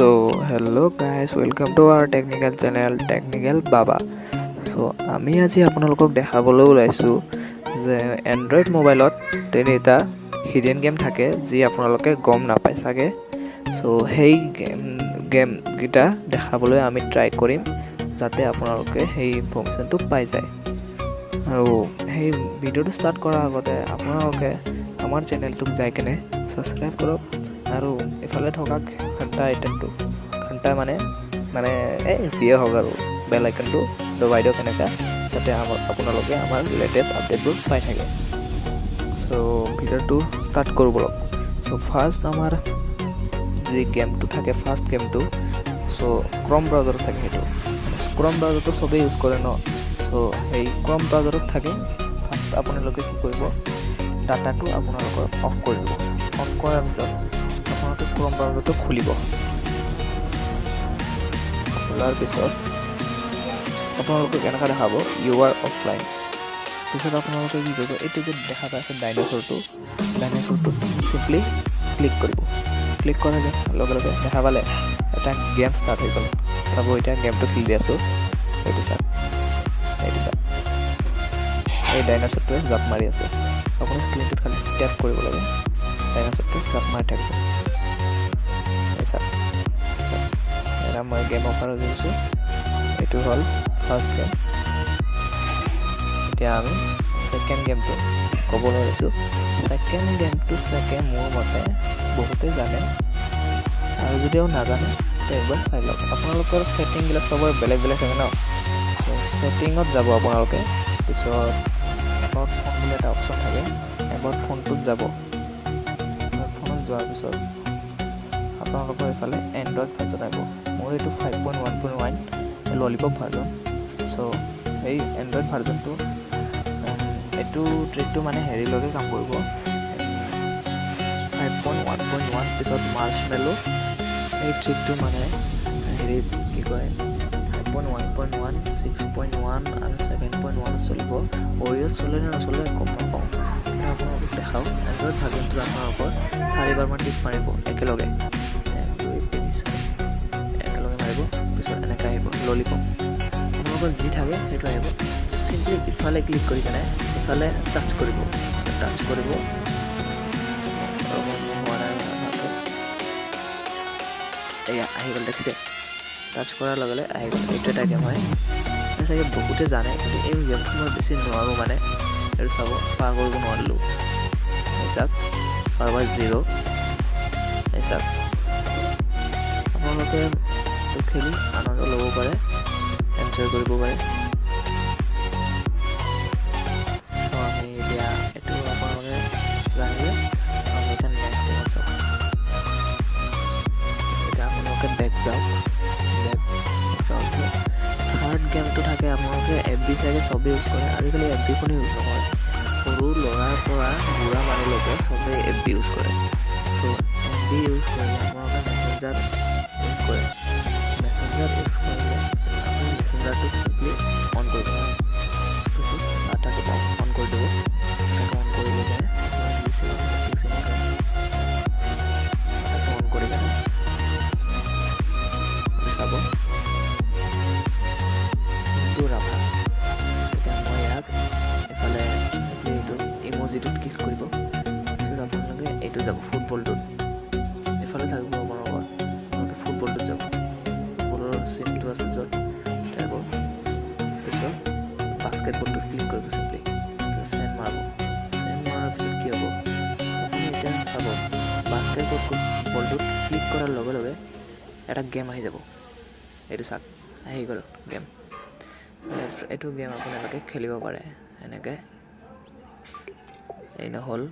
So hello guys, welcome to our technical channel Technical Baba. So আমি আজি আপোনালোকক দেখাবলৈ ওলাইছো যে এন্ড্ৰইড মোবাইলত তিনিটা হিডেন গেম থাকে যি আপোনালোকে গম নাপায় চাগে। সো সেই গেম গিটা দেখাবলৈ আমি ট্রাই কৰিম যাতে আপোনালোকে সেই ইনফৰমেশনটো পাই যায়। আৰু সেই ভিডিওটো ষ্টাৰ্ট কৰাৰ আগতে আপোনালোকে আমাৰ চেনেলটোক যাই কেনে সাবস্ক্ৰাইব কৰক আৰু ইফালে থকা ঘণ্টা আইকনটো ঘণ্টা মানে যিয়ে হওক আৰু বেল আইকনটো দবাই দিয়ক এনেকা যাতে আপোনালোকে আমাৰ লেটেষ্ট আপডেটবোৰ পাই থাকে। সো ভিডিওটো ষ্টাৰ্ট কৰোঁ বলক। সো ফাৰ্ষ্ট আমাৰ যি গেমটো থাকে ফাৰ্ষ্ট গেমটো সো ক্ৰম ব্ৰাউজাৰত থাকে সেইটো ক্ৰম ব্ৰাউজাৰটো সবেই ইউজ কৰে ন। সো সেই ক্ৰম ব্ৰাউজাৰত থাকে ফাৰ্ষ্ট আপোনালোকে কি কৰিব ডাটাটো আপোনালোকৰ অফ কৰি দিব। অফ কৰাৰ পিছত আপোনালোকে ক্ৰম ব্ৰাউজাৰটো খুলিব। খোলাৰ পিছত আপোনালোকক এনেকুৱা দেখাব ইউ আৰ অফলাইন। পিছত আপোনালোকে কি কৰিব এইটো যে দেখা পাইছে ডাইনোচৰটো চিম্পলি ক্লিক কৰিব। ক্লিক কৰাৰ লগে লগে দেখা পালে এটা গেম ষ্টাৰ্ট হৈ গ'ল। চাব এতিয়া গেমটো খেলি আছোঁ। এইটো চাওক এই ডাইনোচৰটোৱে জাপ মাৰি আছে। আপুনি স্ক্ৰীনটোত খালি টেপ কৰিব লাগে, ডাইনোচৰটো জাপ মাৰি থাকিব। এটা মই গেম অফাৰ হৈ গৈছোঁ। এইটো হ'ল ফাৰ্ষ্ট গেম। এতিয়া আমি ছেকেণ্ড গেমটো ক'বলৈ লৈছোঁ। ছেকেণ্ড গেমটো চাগে মোৰ মতে বহুতেই জানে আৰু যদিও নাজানে একবাৰ চাই লওক। আপোনালোকৰ ছেটিংবিলাক চবৰে বেলেগ বেলেগ থাকে ন। ছেটিঙত যাব আপোনালোকে। পিছত এবাউট ফোন বুলি এটা অপশ্যন থাকে, এবাউট ফোনটোত যাব। ফোনত যোৱাৰ পিছত আপোনালোকৰ এইফালে এণ্ড্ৰইড ভাৰ্জন আহিব। মোৰ এইটো 5.1.1 ললিপপ ভাৰ্জন। চ' এই এণ্ড্ৰইড ভাৰ্জনটো এইটো ট্ৰিকটো মানে হেৰিলৈকে কাম কৰিব। 5.1.1 পিছত মাৰ্চমেলো এই ট্ৰিকটো মানে হেৰি কি কয় 5.1.1 6.1 আৰু 7.1 চলিব। অৰিঅ'ত চলে নে নচলে গম নাপাওঁ, কিন্তু আপোনালোকক দেখাওঁ। এণ্ড্ৰইড ভাৰ্জনটো আপোনালোকৰ 4বাৰমান টিপ মাৰিব একেলগে, 1 2 3 4 একেলগে মাৰিব। পিছত এনেকৈ আহিব ললিপপ। আপোনালোকৰ যি থাকে সেইটো আহিব। চিম্পলি ইফালে ক্লিক কৰি কেনে ইফালে টাচ কৰিব। এয়া আহি গ'ল দেখিছে। টাচ কৰাৰ লগে লগে আহি গ'ল। এইটো এটা গেম হয় চাগে বহুতে জানে, কিন্তু এই গেমটো মই বেছি নোৱাৰোঁ মানে। এইটো চাব পাৰ কৰিব নোৱাৰিলোঁ। চাওক কাৰোবাৰ 0। এই চাওক আপোনালোকে খেলি আনন্দ ল'ব পাৰে, এনজয় কৰিব পাৰে। আমি এতিয়া এইটো আপোনালোকে জানিলে আমি এতিয়া নেক্সট গেমত যাওঁ। এতিয়া আপোনালোকে বেক যাওক। থাৰ্ড গেমটো থাকে আপোনালোকে FB চাগে চবেই ইউজ কৰে। আজিকালি FB কোনো ইউজ নকৰে, সৰু ল'ৰাৰ পৰা বুঢ়া মানুহলৈকে চবেই FB ইউজ কৰে। চ' FB ইউজ কৰিলে আপোনালোকে মেছেঞ্জাৰ ইউজ কৰে। মেছেঞ্জাৰ ইউজ কৰিলে আপুনি মেছেঞ্জাৰটো চিম্পলি অন কৰিব লাগে। পিছত ডাটাটো অন কৰি দিব। ডাটাটো অন কৰি ল'লে ডাটাটো অন কৰি কেনে চাব ৰাভা। এতিয়া মই ইয়াক এফালে চিম্পলি এইটো ইম'জিটোত ক্লিক কৰিব। পিছত আপোনালোকে এইটো যাব ফুটবলটোত, এইফালে থাকিব আপোনালোকৰ ফুটবলটোত যাব। ফুটবলৰ চিনটো আছে য'ত যাব। পিছত বাস্কেটবলটোত ক্লিক কৰিব চিম্পলি। চেণ্ড মাৰিব। চেণ্ড মৰাৰ পিছত কি হ'ব আপুনি এতিয়া চাব বাস্কেটবলটোত ক্লিক কৰাৰ লগে লগে এটা গেম আহি যাব। এইটো চাওক আহি গ'ল গেম। এইটো গেম আপোনালোকে খেলিব পাৰে এনেকৈ। এই নহ'ল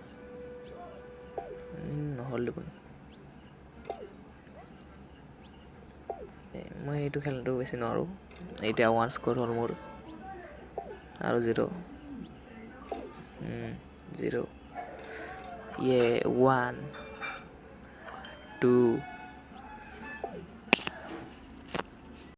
দেখোন। মই এইটো খেলটো বেছি নোৱাৰোঁ। এতিয়া 1 স্ক'ৰ হ'ল মোৰ আৰু 0 1 2